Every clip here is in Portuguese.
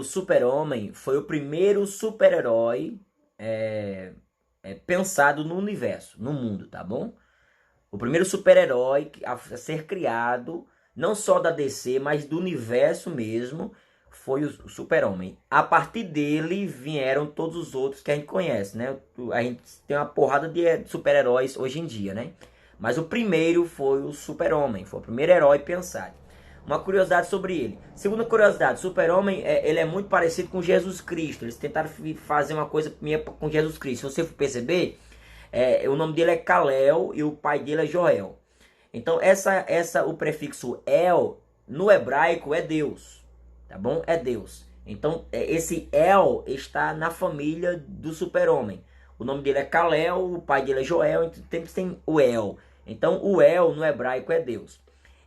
O Super-Homem foi o primeiro super-herói pensado no universo, no mundo, tá bom? O primeiro super-herói a ser criado, não só da DC, mas do universo mesmo, foi o Super-Homem. A partir dele vieram todos os outros que a gente conhece, né? A gente tem uma porrada de super-heróis hoje em dia, né? Mas o primeiro foi o Super-Homem, foi o primeiro herói pensado. Uma curiosidade sobre ele. Segunda curiosidade, Super-Homem, ele é muito parecido com Jesus Cristo. Eles tentaram fazer uma coisa com Jesus Cristo. Se você for perceber, o nome dele é Kal-El e o pai dele é Joel. Então, o prefixo El, no hebraico, é Deus. Tá bom? É Deus. Então, esse El está na família do Super-Homem. O nome dele é Kal-El, o pai dele é Joel, então sempre tem o El. Então, o El no hebraico é Deus.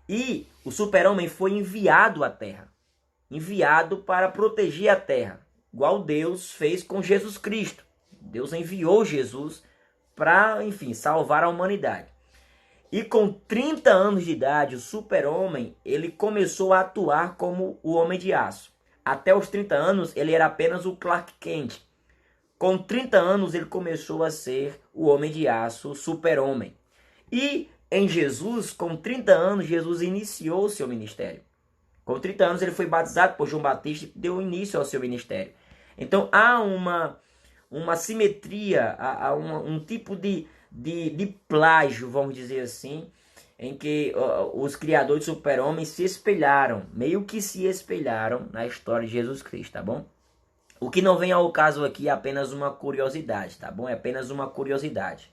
E o Super-Homem foi enviado à Terra. Enviado para proteger a Terra. Igual Deus fez com Jesus Cristo. Deus enviou Jesus para, enfim, salvar a humanidade. E com 30 anos de idade, o Super-Homem, ele começou a atuar como o Homem de Aço. Até os 30 anos, ele era apenas o Clark Kent. Com 30 anos, ele começou a ser o Homem de Aço, o Super-Homem. E em Jesus, com 30 anos, Jesus iniciou o seu ministério. Com 30 anos, ele foi batizado por João Batista e deu início ao seu ministério. Então, há uma simetria, há um tipo de plágio, vamos dizer assim, em que os criadores do Super-Homem se espelharam, meio que se espelharam na história de Jesus Cristo, tá bom? O que não vem ao caso aqui é apenas uma curiosidade, tá bom? É apenas uma curiosidade.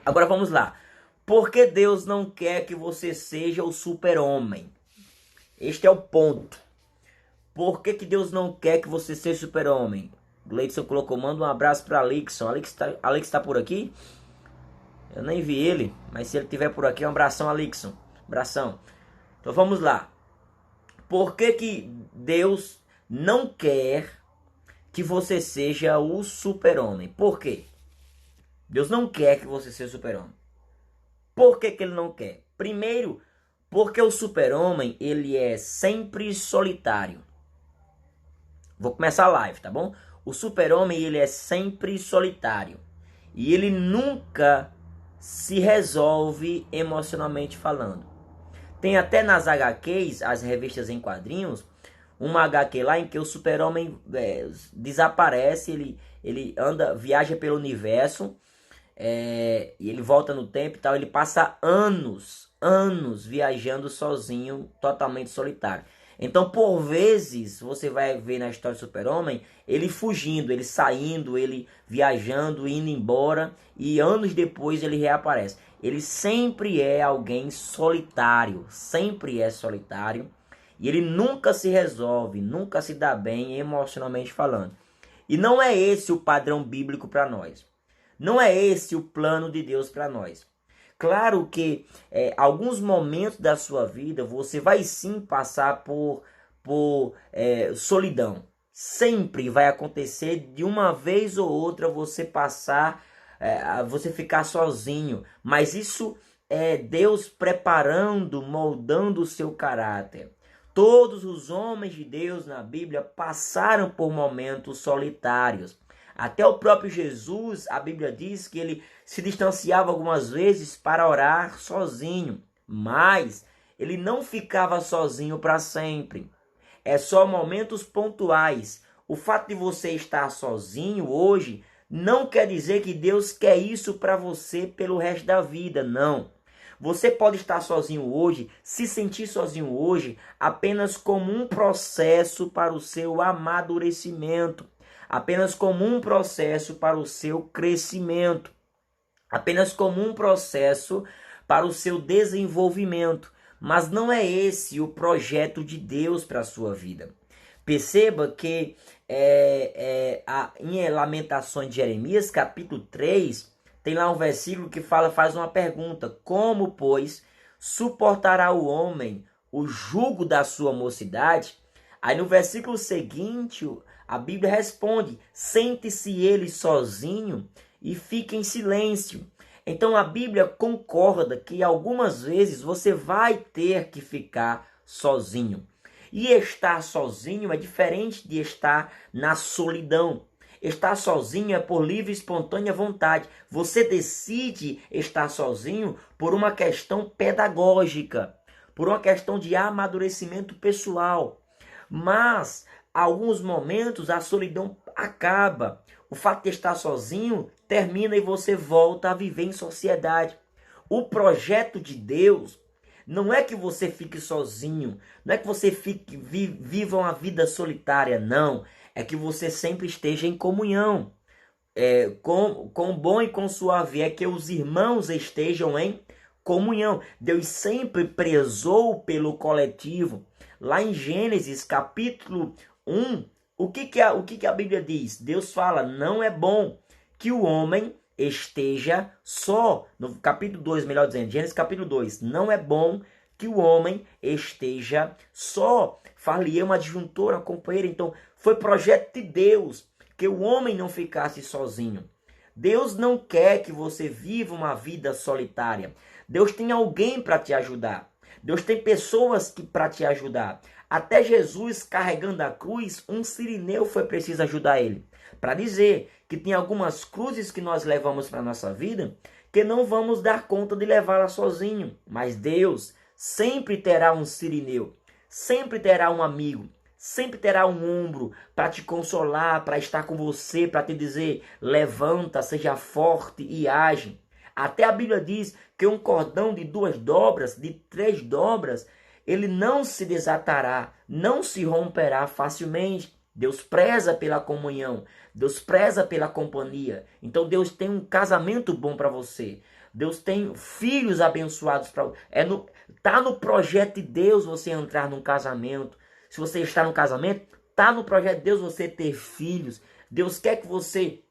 Agora vamos lá. Por que Deus não quer que você seja o Super-Homem? Este é o ponto. Por que Deus não quer que você seja Super-Homem? Gleidson colocou, manda um abraço para Alexson. Alex tá por aqui? Eu nem vi ele, mas se ele estiver por aqui, um abração, Alexson. Abração. Então vamos lá. Por que Deus não quer que você seja o Super-Homem? Por quê? Deus não quer que você seja Super-Homem. Por que ele não quer? Primeiro, porque o Super-Homem, ele é sempre solitário. Vou começar a live, tá bom? O Super-Homem, ele é sempre solitário. E ele nunca se resolve emocionalmente falando. Tem até nas HQs, as revistas em quadrinhos, uma HQ lá em que o Super-Homem desaparece, ele anda, viaja pelo universo, e ele volta no tempo e tal, ele passa anos viajando sozinho, totalmente solitário. Então, por vezes, você vai ver na história do Super-Homem, ele fugindo, ele saindo, ele viajando, indo embora, e anos depois ele reaparece. Ele sempre é alguém solitário, sempre é solitário, e ele nunca se resolve, nunca se dá bem emocionalmente falando. E não é esse o padrão bíblico para nós. Não é esse o plano de Deus para nós. Claro que alguns momentos da sua vida você vai sim passar por solidão. Sempre vai acontecer de uma vez ou outra você passar, você ficar sozinho. Mas isso é Deus preparando, moldando o seu caráter. Todos os homens de Deus na Bíblia passaram por momentos solitários. Até o próprio Jesus, a Bíblia diz que ele se distanciava algumas vezes para orar sozinho, mas ele não ficava sozinho para sempre. É só momentos pontuais. O fato de você estar sozinho hoje não quer dizer que Deus quer isso para você pelo resto da vida, não. Você pode estar sozinho hoje, se sentir sozinho hoje, apenas como um processo para o seu amadurecimento, apenas como um processo para o seu crescimento, apenas como um processo para o seu desenvolvimento. Mas não é esse o projeto de Deus para a sua vida. Perceba que em Lamentações de Jeremias, capítulo 3, tem lá um versículo que faz uma pergunta: como, pois, suportará o homem o jugo da sua mocidade? Aí no versículo seguinte, a Bíblia responde: sente-se ele sozinho e fique em silêncio. Então a Bíblia concorda que algumas vezes você vai ter que ficar sozinho. E estar sozinho é diferente de estar na solidão. Estar sozinho é por livre e espontânea vontade. Você decide estar sozinho por uma questão pedagógica, por uma questão de amadurecimento pessoal. Mas, em alguns momentos, a solidão acaba. O fato de estar sozinho termina e você volta a viver em sociedade. O projeto de Deus não é que você fique sozinho, não é que você viva uma vida solitária, não. É que você sempre esteja em comunhão. Com bom e com suave é que os irmãos estejam em comunhão. Deus sempre prezou pelo coletivo. Lá em Gênesis capítulo 1, o que a Bíblia diz? Deus fala, não é bom que o homem esteja só. No capítulo 2, melhor dizendo, Gênesis capítulo 2, não é bom que o homem esteja só. Fala-lhe uma adjuntora, uma companheira. Então, foi projeto de Deus que o homem não ficasse sozinho. Deus não quer que você viva uma vida solitária. Deus tem alguém para te ajudar. Deus tem pessoas para te ajudar. Até Jesus carregando a cruz, um sirineu foi preciso ajudar ele. Para dizer que tem algumas cruzes que nós levamos para a nossa vida que não vamos dar conta de levá-la sozinho. Mas Deus sempre terá um sirineu, sempre terá um amigo, sempre terá um ombro para te consolar, para estar com você, para te dizer, levanta, seja forte e age. Até a Bíblia diz que um cordão de 2 dobras, de 3 dobras, ele não se desatará, não se romperá facilmente. Deus preza pela comunhão, Deus preza pela companhia. Então Deus tem um casamento bom para você. Deus tem filhos abençoados para você. Tá no projeto de Deus você entrar num casamento. Se você está no casamento, tá no projeto de Deus você ter filhos. Deus quer que você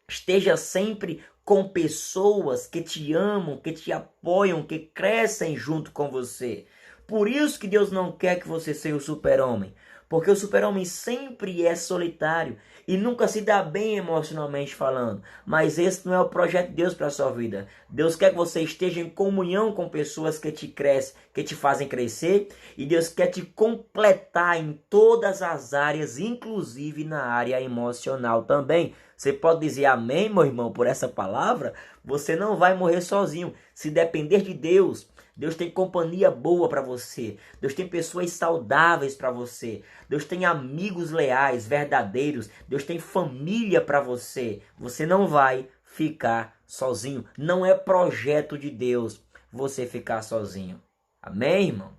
esteja sempre com pessoas que te amam, que te apoiam, que crescem junto com você. Por isso que Deus não quer que você seja o super-homem. Porque o super-homem sempre é solitário e nunca se dá bem emocionalmente falando. Mas esse não é o projeto de Deus para a sua vida. Deus quer que você esteja em comunhão com pessoas que te crescem, que te fazem crescer. E Deus quer te completar em todas as áreas, inclusive na área emocional também. Você pode dizer amém, meu irmão, por essa palavra? Você não vai morrer sozinho. Se depender de Deus, Deus tem companhia boa para você. Deus tem pessoas saudáveis para você. Deus tem amigos leais, verdadeiros. Deus tem família para você. Você não vai ficar sozinho. Não é projeto de Deus você ficar sozinho. Amém, irmão?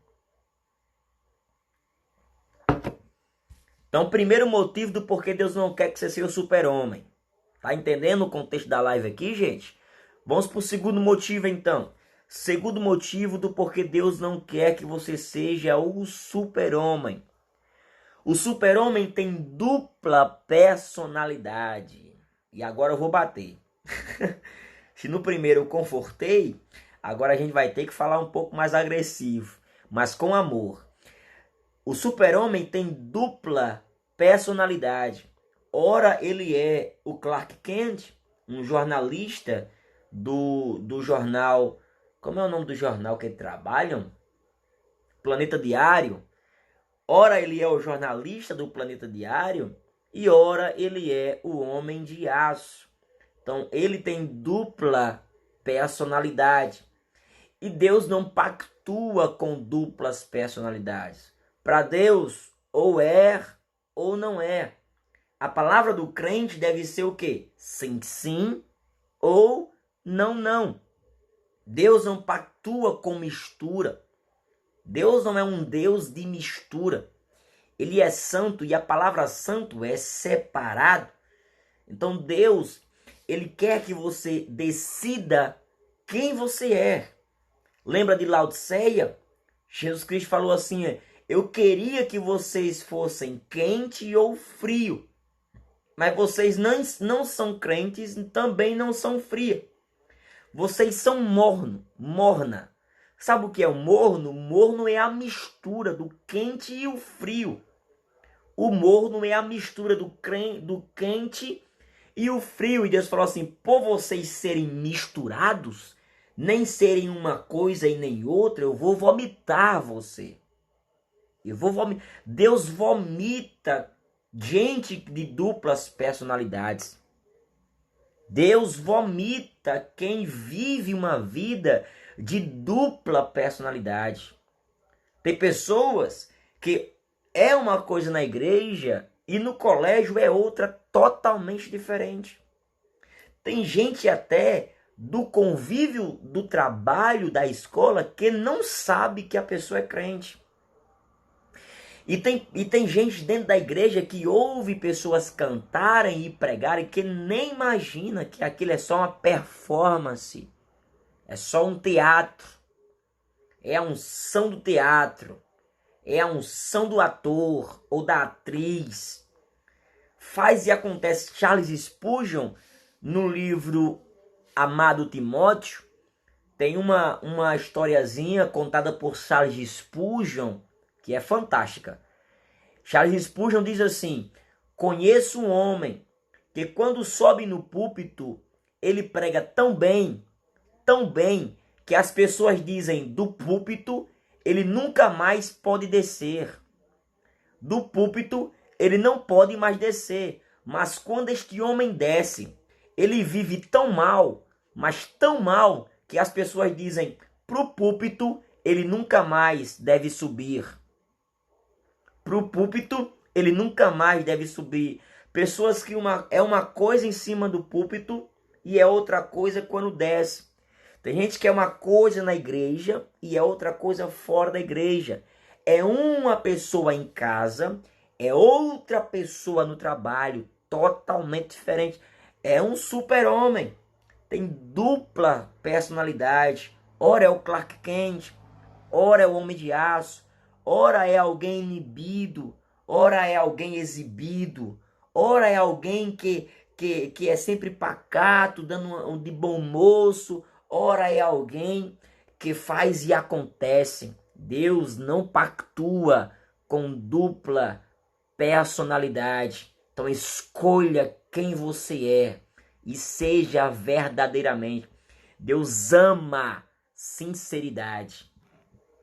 Então, primeiro motivo do porquê Deus não quer que você seja o super-homem. Tá entendendo o contexto da live aqui, gente? Vamos para o segundo motivo, então. Segundo motivo do porquê Deus não quer que você seja o super-homem. O super-homem tem dupla personalidade. E agora eu vou bater. Se no primeiro eu confortei, agora a gente vai ter que falar um pouco mais agressivo, mas com amor. O super-homem tem dupla personalidade. Ora, ele é o Clark Kent, um jornalista do jornal... Como é o nome do jornal que trabalham? Planeta Diário. Ora, ele é o jornalista do Planeta Diário e ora, ele é o Homem de Aço. Então, ele tem dupla personalidade. E Deus não pactua com duplas personalidades. Para Deus, ou é ou não é. A palavra do crente deve ser o quê? Sim, sim ou não, não. Deus não pactua com mistura. Deus não é um Deus de mistura. Ele é santo e a palavra santo é separado. Então Deus, ele quer que você decida quem você é. Lembra de Laodiceia? Jesus Cristo falou assim, eu queria que vocês fossem quente ou frio. Mas vocês não são crentes e também não são frios. Vocês são morna. Sabe o que é o morno? O morno é a mistura do quente e o frio. O morno é a mistura do quente e o frio. E Deus falou assim, por vocês serem misturados, nem serem uma coisa e nem outra, eu vou vomitar você. Deus vomita gente de duplas personalidades. Deus vomita quem vive uma vida de dupla personalidade. Tem pessoas que é uma coisa na igreja e no colégio é outra totalmente diferente. Tem gente até do convívio do trabalho, da escola, que não sabe que a pessoa é crente. E tem gente dentro da igreja que ouve pessoas cantarem e pregarem que nem imagina que aquilo é só uma performance. É só um teatro. É a unção do teatro. É a unção do ator ou da atriz. Faz e acontece. Charles Spurgeon, no livro Amado Timóteo, tem uma historiazinha contada por Charles Spurgeon, que é fantástica. Charles Spurgeon diz assim: conheço um homem que quando sobe no púlpito, ele prega tão bem, que as pessoas dizem do púlpito, ele nunca mais pode descer. Do púlpito, ele não pode mais descer. Mas quando este homem desce, ele vive tão mal, mas tão mal, que as pessoas dizem, pro púlpito, ele nunca mais deve subir. Pro púlpito, ele nunca mais deve subir. Pessoas que é uma coisa em cima do púlpito e é outra coisa quando desce. Tem gente que é uma coisa na igreja e é outra coisa fora da igreja. É uma pessoa em casa, é outra pessoa no trabalho, totalmente diferente. É um super-homem. Tem dupla personalidade. Ora é o Clark Kent, ora é o Homem de Aço, ora é alguém inibido, ora é alguém exibido, ora é alguém que é sempre pacato, dando um de bom moço, ora é alguém que faz e acontece. Deus não pactua com dupla personalidade. Então escolha quem você é e seja verdadeiramente. Deus ama sinceridade.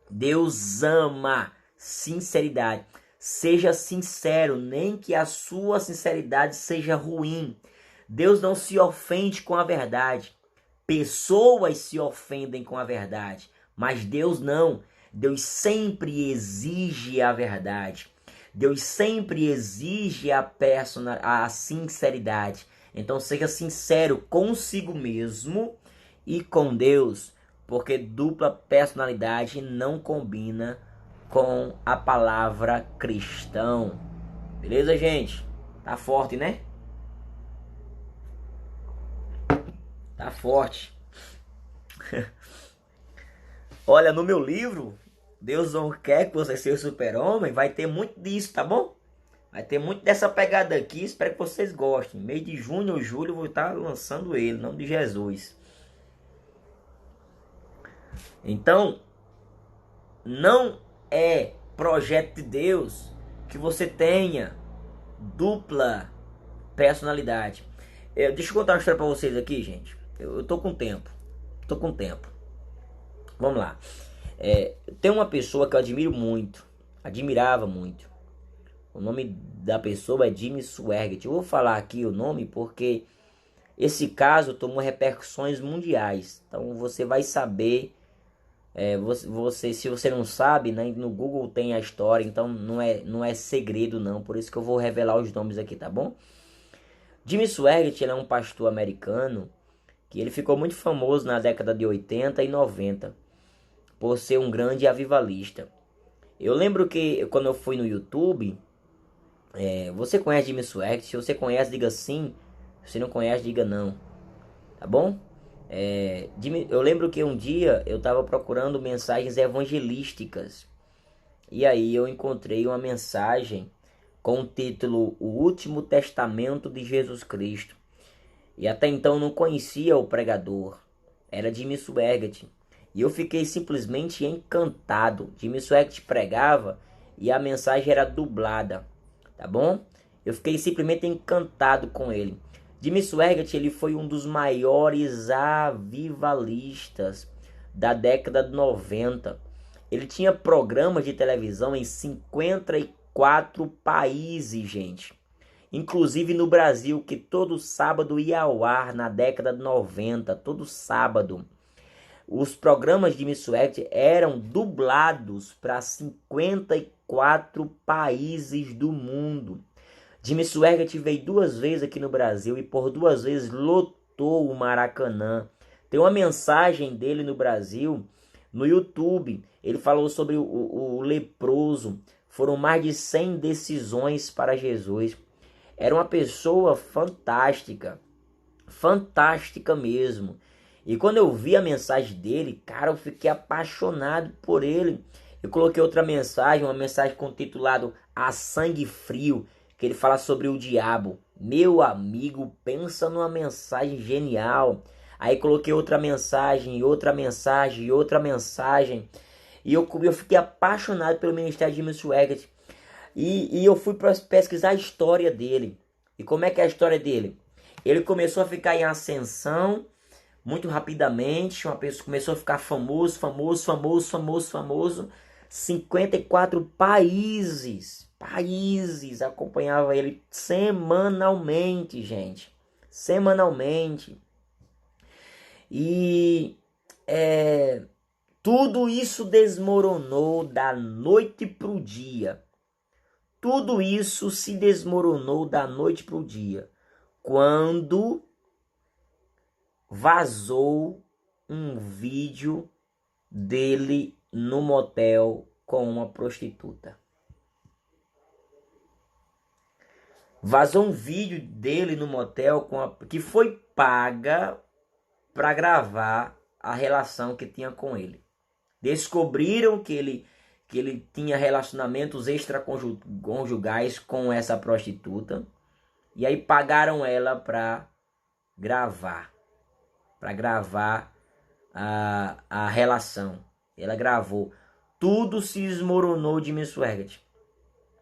Deus ama sinceridade. Seja sincero, nem que a sua sinceridade seja ruim. Deus não se ofende com a verdade. Pessoas se ofendem com a verdade, mas Deus não. Deus sempre exige a verdade. Deus sempre exige a sinceridade. Então seja sincero consigo mesmo e com Deus, porque dupla personalidade não combina com a palavra cristão. Beleza, gente? Tá forte, né? Tá forte. Olha, no meu livro, Deus não quer que você seja super-homem, vai ter muito disso, tá bom? Vai ter muito dessa pegada aqui, espero que vocês gostem. Mês de junho ou julho eu vou estar lançando ele, em nome de Jesus. Então, não é projeto de Deus que você tenha dupla personalidade. Deixa eu contar uma história pra vocês aqui, gente. Eu tô com tempo. Vamos lá. Tem uma pessoa que eu admirava muito. O nome da pessoa é Jimmy Swaggart. Eu vou falar aqui o nome porque esse caso tomou repercussões mundiais. Então você vai saber. Se você não sabe, né, no Google tem a história, então não é segredo não, por isso que eu vou revelar os nomes aqui, tá bom? Jimmy Swaggart, ele é um pastor americano que ele ficou muito famoso na década de 80 e 90 por ser um grande avivalista. Eu lembro que quando eu fui no YouTube, você conhece Jimmy Swaggart? Se você conhece, diga sim. Se você não conhece, diga não, tá bom? Eu lembro que um dia eu estava procurando mensagens evangelísticas e aí eu encontrei uma mensagem com o título O Último Testamento de Jesus Cristo, e até então eu não conhecia o pregador, era Jimmy Swaggart, e eu fiquei simplesmente encantado. Jimmy Swaggart pregava e a mensagem era dublada, tá bom? Eu fiquei simplesmente encantado com ele. Jimmy Swaggart, ele foi um dos maiores avivalistas da década de 90. Ele tinha programas de televisão em 54 países, gente. Inclusive no Brasil, que todo sábado ia ao ar na década de 90, todo sábado. Os programas de Jimmy Swaggart eram dublados para 54 países do mundo. Jimmy Swaggart veio 2 vezes aqui no Brasil e por 2 vezes lotou o Maracanã. Tem uma mensagem dele no Brasil, no YouTube. Ele falou sobre o leproso. Foram mais de 100 decisões para Jesus. Era uma pessoa fantástica. Fantástica mesmo. E quando eu vi a mensagem dele, cara, eu fiquei apaixonado por ele. Eu coloquei outra mensagem, uma mensagem com o titulado A Sangue Frio, que ele fala sobre o diabo. Meu amigo, pensa numa mensagem genial. Aí coloquei outra mensagem, outra mensagem, outra mensagem. E eu fiquei apaixonado pelo ministério de Jimmy Swaggart. E eu fui pesquisar a história dele. E como é que é a história dele? Ele começou a ficar em ascensão muito rapidamente. Uma pessoa começou a ficar famoso. 54 países acompanhavam ele semanalmente, gente. Semanalmente. E tudo isso desmoronou da noite para o dia. Tudo isso se desmoronou da noite para o dia, quando vazou um vídeo dele no motel com uma prostituta. Vazou um vídeo dele no motel que foi paga para gravar a relação que tinha com ele. Descobriram que ele tinha relacionamentos extraconjugais com essa prostituta. E aí pagaram ela para gravar. Para gravar a relação. Ela gravou. Tudo se desmoronou de Jimmy Swaggart.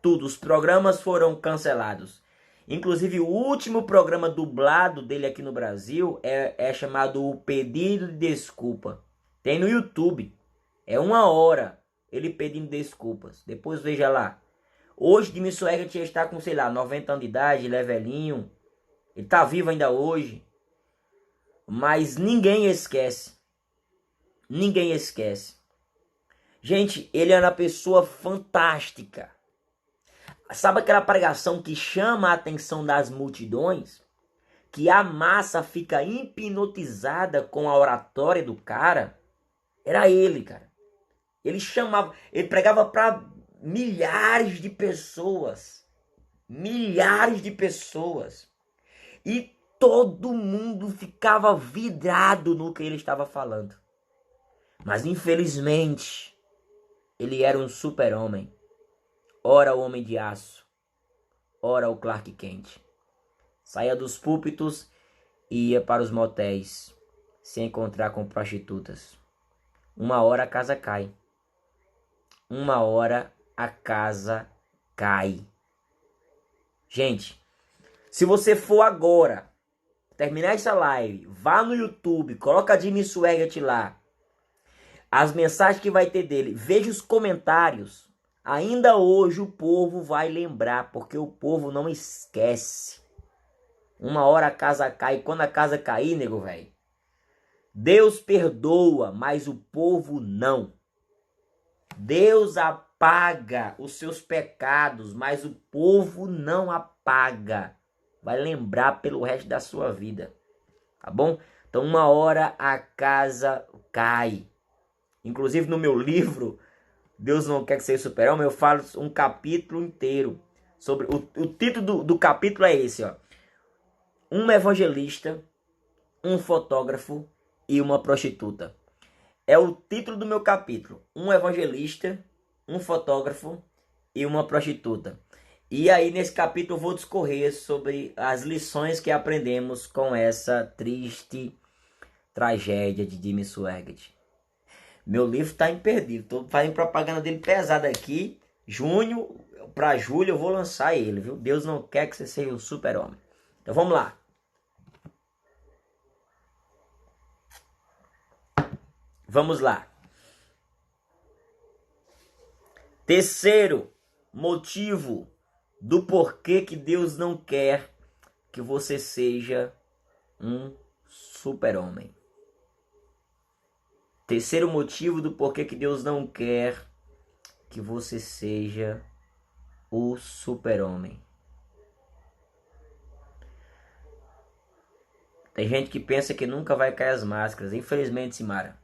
Tudo. Os programas foram cancelados. Inclusive o último programa dublado dele aqui no Brasil é chamado O Pedir Desculpa. Tem no YouTube. É 1 hora ele pedindo desculpas. Depois veja lá. Hoje Jimmy Swaggart está com, sei lá, 90 anos de idade, ele é velhinho. Ele está vivo ainda hoje. Mas ninguém esquece. Ninguém esquece. Gente, ele era uma pessoa fantástica. Sabe aquela pregação que chama a atenção das multidões? Que a massa fica hipnotizada com a oratória do cara? Era ele, cara. Ele pregava para milhares de pessoas. Milhares de pessoas. E todo mundo ficava vidrado no que ele estava falando. Mas infelizmente, ele era um super-homem. Ora o Homem de Aço, ora o Clark Kent. Saía dos púlpitos e ia para os motéis se encontrar com prostitutas. 1 hora a casa cai. 1 hora a casa cai. Gente, se você for agora terminar essa live, vá no YouTube, coloca Jimmy Swaggart lá. As mensagens que vai ter dele, veja os comentários. Ainda hoje o povo vai lembrar, porque o povo não esquece. 1 hora a casa cai. Quando a casa cair, nego velho, Deus perdoa, mas o povo não. Deus apaga os seus pecados, mas o povo não apaga. Vai lembrar pelo resto da sua vida. Tá bom? Então 1 hora a casa cai. Inclusive no meu livro, Deus Não Quer Que Seja Super-Homem, eu falo um capítulo inteiro sobre... O título do capítulo é esse, ó. Um evangelista, um fotógrafo e uma prostituta. É o título do meu capítulo. Um evangelista, um fotógrafo e uma prostituta. E aí nesse capítulo eu vou discorrer sobre as lições que aprendemos com essa triste tragédia de Jimmy Swaggart. Meu livro está imperdível. Tô fazendo propaganda dele pesada aqui. Junho para julho eu vou lançar ele, viu? Deus Não Quer Que Você Seja um Super-Homem. Então vamos lá. Vamos lá. Terceiro motivo do porquê que Deus não quer que você seja um super-homem. Terceiro motivo do porquê que Deus não quer que você seja o super-homem. Tem gente que pensa que nunca vai cair as máscaras. Infelizmente, Simara.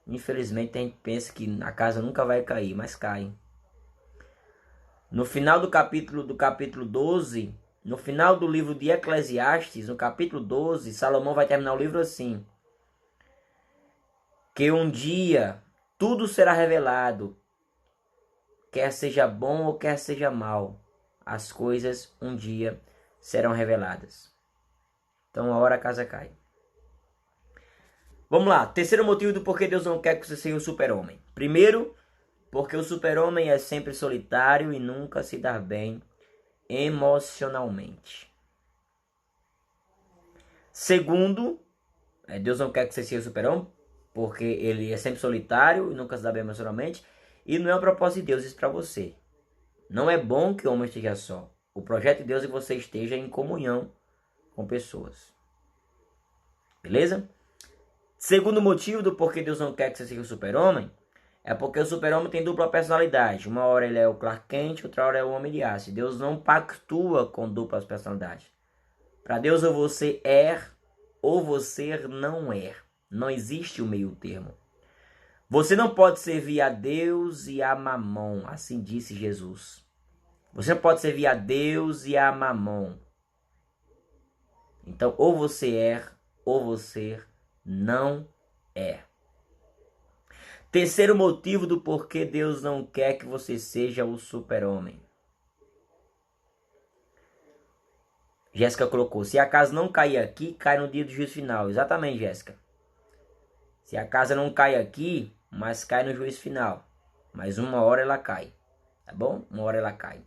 Infelizmente, tem gente que pensa que a casa nunca vai cair, mas cai. No final do capítulo 12, no final do livro de Eclesiastes, no capítulo 12, Salomão vai terminar o livro assim: que um dia tudo será revelado, quer seja bom ou quer seja mal, as coisas um dia serão reveladas. Então a hora a casa cai. Vamos lá, terceiro motivo do porquê Deus não quer que você seja o super-homem. Primeiro, porque o super-homem é sempre solitário e nunca se dá bem emocionalmente. Segundo, Deus não quer que você seja o super-homem, porque ele é sempre solitário e nunca se dá bem emocionalmente. E não é o propósito de Deus isso para você. Não é bom que o homem esteja só. O projeto de Deus é que você esteja em comunhão com pessoas. Beleza? Segundo motivo do porquê Deus não quer que você seja o super-homem, é porque o super-homem tem dupla personalidade. Uma hora ele é o Clark Kent, outra hora é o Homem de Aço. Deus não pactua com duplas personalidades. Para Deus, ou você é ou você não é. Não existe o meio termo. Você não pode servir a Deus e a Mamon, assim disse Jesus. Você não pode servir a Deus e a Mamon. Então, ou você é ou você não é. Terceiro motivo do porquê Deus não quer que você seja o super-homem. Jéssica colocou: se a casa não cair aqui, cai no dia do juízo final. Exatamente, Jéssica. Se a casa não cai aqui, mas cai no juízo final. Mas uma hora ela cai. Tá bom? Uma hora ela cai.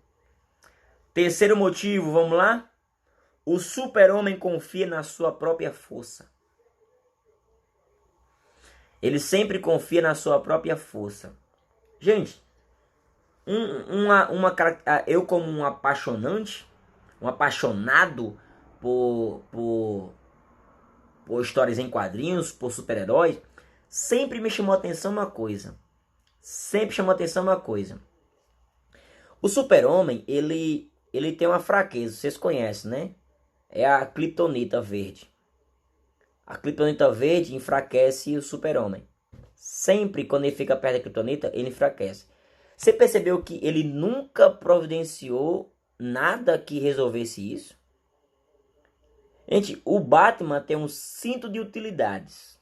Terceiro motivo, vamos lá? O super-homem confia na sua própria força. Ele sempre confia na sua própria força. Gente, eu como um apaixonante, um apaixonado por histórias em quadrinhos, por super-heróis, sempre me chamou a atenção uma coisa. Sempre chamou a atenção uma coisa. O super-homem, ele tem uma fraqueza, vocês conhecem, né? É a Kryptonita verde. A Kryptonita verde enfraquece o super-homem. Sempre quando ele fica perto da Kryptonita, ele enfraquece. Você percebeu que ele nunca providenciou nada que resolvesse isso? Gente, o Batman tem um cinto de utilidades.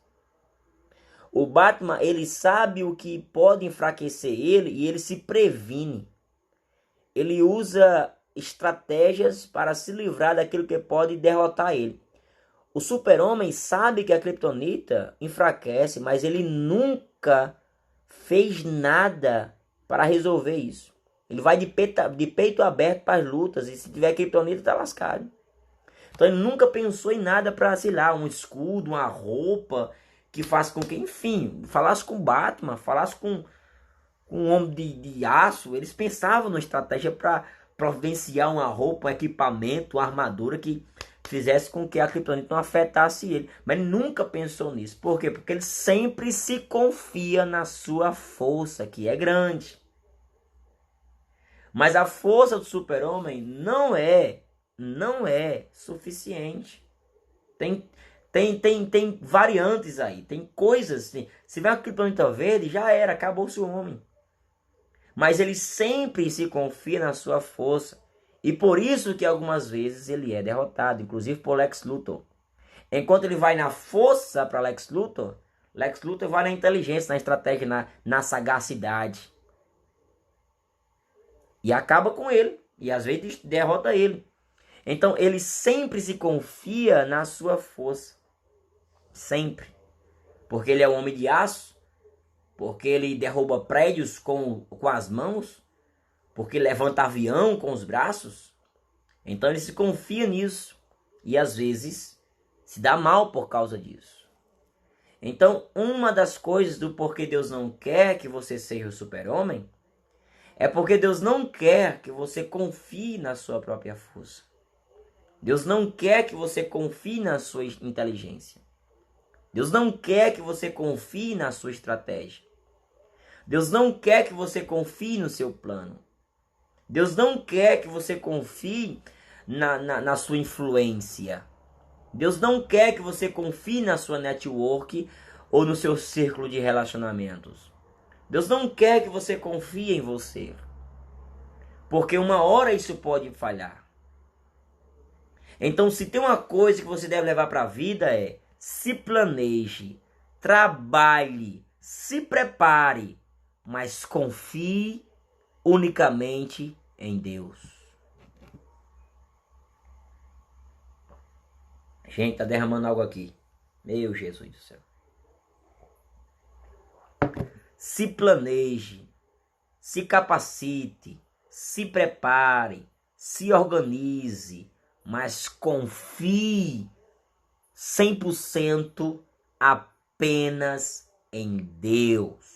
O Batman, ele sabe o que pode enfraquecer ele e ele se previne. Ele usa estratégias para se livrar daquilo que pode derrotar ele. O super-homem sabe que a Kryptonita enfraquece, mas ele nunca fez nada para resolver isso. Ele vai de peito aberto para as lutas e se tiver Kryptonita tá lascado. Então ele nunca pensou em nada para, sei lá, um escudo, uma roupa que faça com que, enfim, falasse com Batman, falasse com um homem de aço. Eles pensavam numa estratégia para providenciar uma roupa, um equipamento, uma armadura que fizesse com que a Kryptonita não afetasse ele. Mas ele nunca pensou nisso. Por quê? Porque ele sempre se confia na sua força, que é grande. Mas a força do super-homem não é suficiente. Tem variantes aí, tem coisas. Se vier a Kryptonita verde, já era, acabou-se o homem. Mas ele sempre se confia na sua força. E por isso que algumas vezes ele é derrotado, inclusive por Lex Luthor. Enquanto ele vai na força para Lex Luthor vai na inteligência, na estratégia, na sagacidade. E acaba com ele. E às vezes derrota ele. Então ele sempre se confia na sua força. Sempre. Porque ele é um homem de aço. Porque ele derruba prédios com as mãos. Porque levanta avião com os braços. Então ele se confia nisso. E às vezes se dá mal por causa disso. Então uma das coisas do porquê Deus não quer que você seja o super-homem É porque Deus não quer que você confie na sua própria força. Deus não quer que você confie na sua inteligência. Deus não quer que você confie na sua estratégia. Deus não quer que você confie no seu plano. Deus não quer que você confie na sua influência. Deus não quer que você confie na sua network ou no seu círculo de relacionamentos. Deus não quer que você confie em você. Porque uma hora isso pode falhar. Então, se tem uma coisa que você deve levar para a vida é: se planeje, trabalhe, se prepare, mas confie unicamente em Deus. Gente, tá derramando algo aqui. Meu Jesus do céu. Se planeje, se capacite, se prepare, se organize, mas confie 100% apenas em Deus.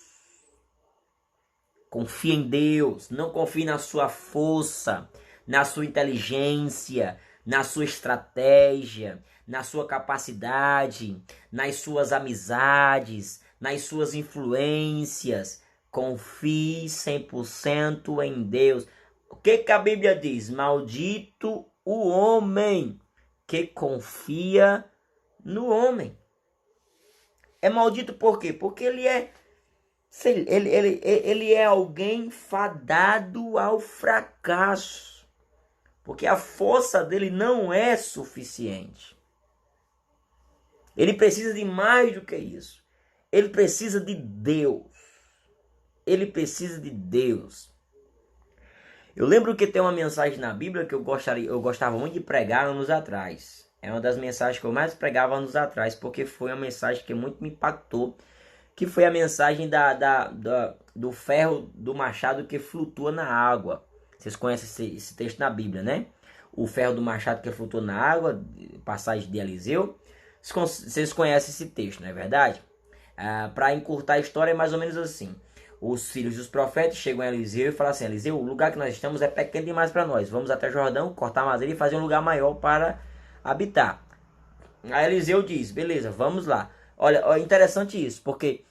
Confie em Deus, não confie na sua força, na sua inteligência, na sua estratégia, na sua capacidade, nas suas amizades, nas suas influências. Confie 100% em Deus. O que a Bíblia diz? Maldito o homem que confia no homem. É maldito por quê? Porque ele é alguém fadado ao fracasso. Porque a força dele não é suficiente. Ele precisa de mais do que isso. Ele precisa de Deus. Ele precisa de Deus. Eu lembro que tem uma mensagem na Bíblia que eu gostava muito de pregar anos atrás. É uma das mensagens que eu mais pregava anos atrás, porque foi uma mensagem que muito me impactou, que foi a mensagem do ferro do machado que flutua na água. Vocês conhecem esse texto na Bíblia, né? O ferro do machado que flutua na água, passagem de Eliseu. Vocês conhecem esse texto, não é verdade? Para encurtar a história é mais ou menos assim. Os filhos dos profetas chegam a Eliseu e falam assim: Eliseu, o lugar que nós estamos é pequeno demais para nós. Vamos até Jordão, cortar madeira e fazer um lugar maior para habitar. Aí Eliseu diz: beleza, vamos lá. Olha, é interessante isso, porque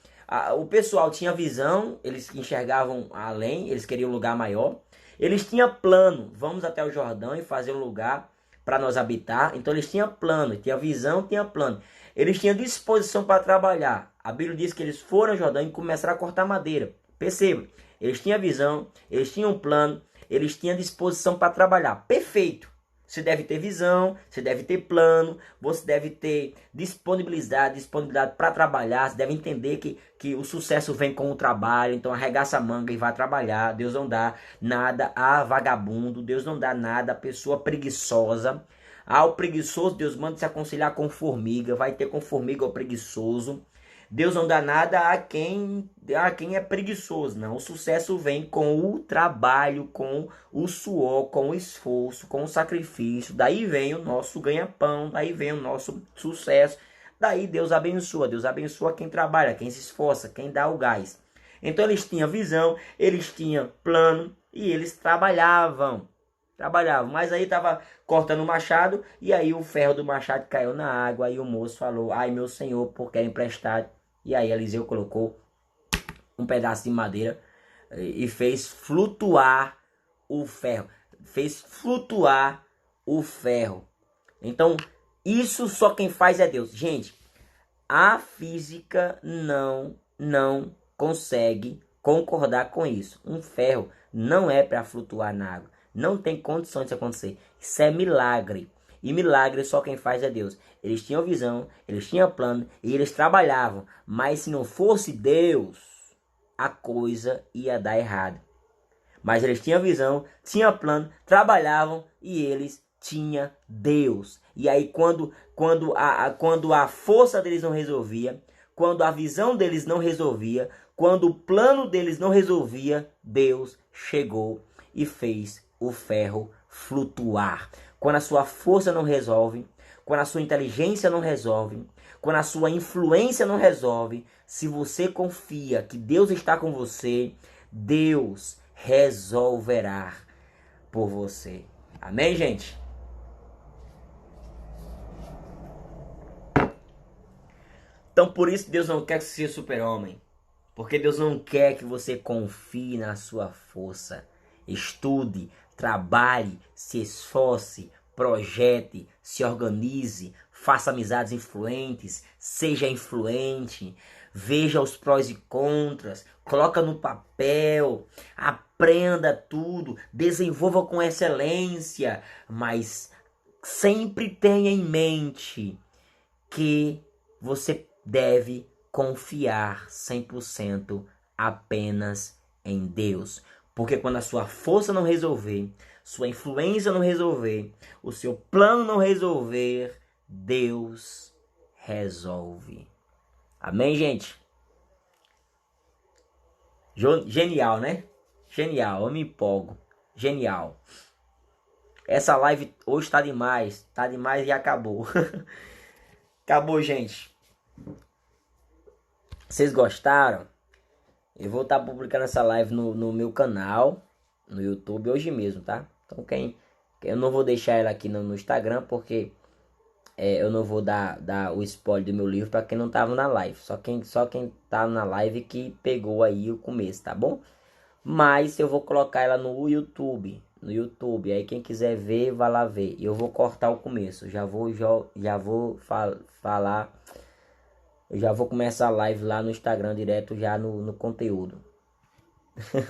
o pessoal tinha visão, eles enxergavam além, eles queriam um lugar maior. Eles tinham plano: vamos até o Jordão e fazer um lugar para nós habitar. Então eles tinham plano, tinha visão, tinha plano. Eles tinham disposição para trabalhar. A Bíblia diz que eles foram ao Jordão e começaram a cortar madeira. Perceba, eles tinham visão, eles tinham um plano, eles tinham disposição para trabalhar. Perfeito. Você deve ter visão, você deve ter plano, você deve ter disponibilidade para trabalhar. Você deve entender que o sucesso vem com o trabalho. Então arregaça a manga e vai trabalhar. Deus não dá nada a vagabundo, Deus não dá nada a pessoa preguiçosa. Ao preguiçoso, Deus manda se aconselhar com formiga. Vai ter com formiga ou preguiçoso. Deus não dá nada a quem é preguiçoso. Não, o sucesso vem com o trabalho, com o suor, com o esforço, com o sacrifício. Daí vem o nosso ganha-pão, daí vem o nosso sucesso. Daí Deus abençoa quem trabalha, quem se esforça, quem dá o gás. Então eles tinham visão, eles tinham plano e eles trabalhavam, mas aí estava cortando o machado e aí o ferro do machado caiu na água e o moço falou: ai meu senhor, por que emprestado? E aí Eliseu colocou um pedaço de madeira e fez flutuar o ferro. Então, isso só quem faz é Deus. Gente, a física não consegue concordar com isso. Um ferro não é para flutuar na água. Não tem condições de acontecer. Isso é milagre. E milagre só quem faz é Deus. Eles tinham visão, eles tinham plano e eles trabalhavam. Mas se não fosse Deus, a coisa ia dar errado. Mas eles tinham visão, tinham plano, trabalhavam e eles tinham Deus. E aí quando a força deles não resolvia, quando a visão deles não resolvia, quando o plano deles não resolvia, Deus chegou e fez o ferro flutuar. Quando a sua força não resolve, quando a sua inteligência não resolve, quando a sua influência não resolve, se você confia que Deus está com você, Deus resolverá por você. Amém, gente? Então por isso Deus não quer que você seja super-homem. Porque Deus não quer que você confie na sua força. Estude, trabalhe, se esforce, projete, se organize, faça amizades influentes, seja influente, veja os prós e contras, coloca no papel, aprenda tudo, desenvolva com excelência, mas sempre tenha em mente que você deve confiar 100% apenas em Deus. Porque quando a sua força não resolver, sua influência não resolver, o seu plano não resolver, Deus resolve. Amém, gente? Genial, né? Genial, eu me empolgo. Genial. Essa live hoje tá demais e acabou. Acabou, gente. Vocês gostaram? Eu vou estar publicando essa live no meu canal, no YouTube, hoje mesmo, tá? Então eu não vou deixar ela aqui no Instagram, porque eu não vou dar o spoiler do meu livro para quem não tava na live. Só quem tá na live que pegou aí o começo, tá bom? Mas eu vou colocar ela no YouTube. No YouTube. Aí quem quiser ver, vai lá ver. Eu vou cortar o começo. Já vou falar. Eu já vou começar a live lá no Instagram direto já no conteúdo.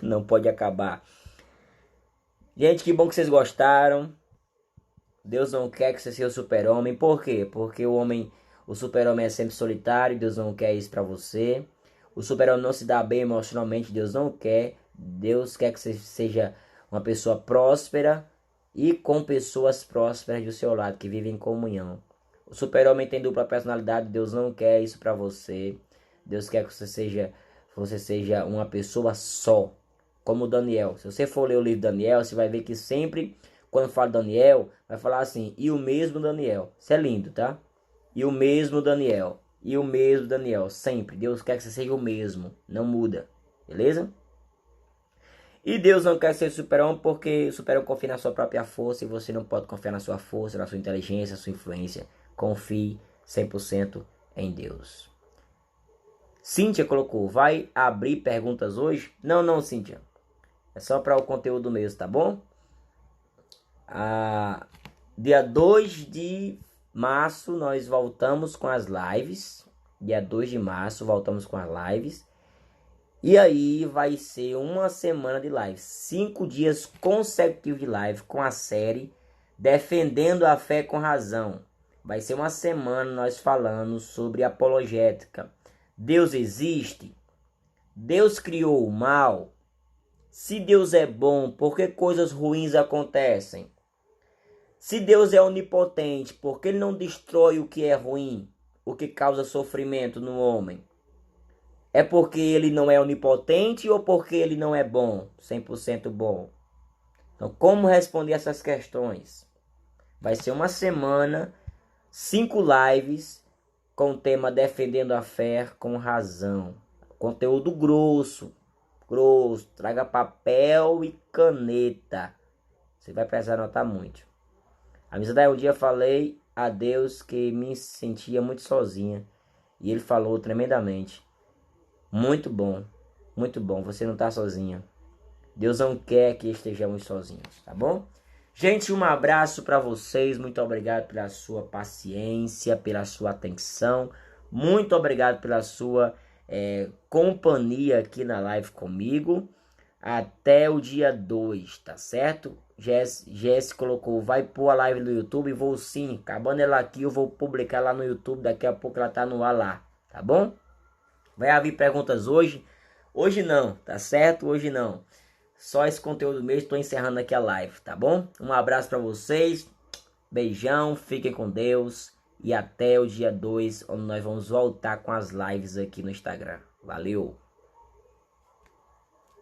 Não pode acabar. Gente, que bom que vocês gostaram. Deus não quer que você seja o super-homem. Por quê? Porque o super-homem é sempre solitário. Deus não quer isso pra você. O super-homem não se dá bem emocionalmente. Deus não quer. Deus quer que você seja uma pessoa próspera e com pessoas prósperas do seu lado, que vivem em comunhão. O super-homem tem dupla personalidade. Deus não quer isso pra você. Deus quer que você seja uma pessoa só, como Daniel. Se você for ler o livro de Daniel, você vai ver que sempre, quando fala Daniel, vai falar assim, e o mesmo Daniel. Isso é lindo, tá? E o mesmo Daniel. E o mesmo Daniel. Sempre. Deus quer que você seja o mesmo. Não muda. Beleza? E Deus não quer ser super-homem porque o super-homem confia na sua própria força e você não pode confiar na sua força, na sua inteligência, na sua influência. Confie 100% em Deus. Cíntia colocou, vai abrir perguntas hoje? Não, Cíntia. É só para o conteúdo mesmo, tá bom? Dia 2 de março nós voltamos com as lives. Dia 2 de março voltamos com as lives. E aí vai ser uma semana de live. 5 dias consecutivos de live com a série Defendendo a Fé com Razão. Vai ser uma semana nós falando sobre apologética. Deus existe? Deus criou o mal? Se Deus é bom, por que coisas ruins acontecem? Se Deus é onipotente, por que Ele não destrói o que é ruim, o que causa sofrimento no homem? É porque Ele não é onipotente ou porque Ele não é bom, 100% bom? Então, como responder essas questões? Vai ser uma semana, 5 lives, com o tema Defendendo a Fé com Razão. Conteúdo grosso. Traga papel e caneta. Você vai precisar anotar muito. A Misadai, um dia falei a Deus que me sentia muito sozinha. E Ele falou tremendamente. Muito bom. Muito bom. Você não está sozinha. Deus não quer que estejamos sozinhos, tá bom? Gente, um abraço para vocês. Muito obrigado pela sua paciência, pela sua atenção. Muito obrigado pela sua companhia aqui na live comigo. Até o dia 2, tá certo? Jess colocou, vai pôr a live no YouTube. Vou sim. Acabando ela aqui, eu vou publicar lá no YouTube. Daqui a pouco ela tá no ar lá, tá bom? Vai haver perguntas hoje? Hoje não, tá certo? Hoje não. Só esse conteúdo mesmo, estou encerrando aqui a live, tá bom? Um abraço para vocês, beijão, fiquem com Deus e até o dia 2, onde nós vamos voltar com as lives aqui no Instagram. Valeu!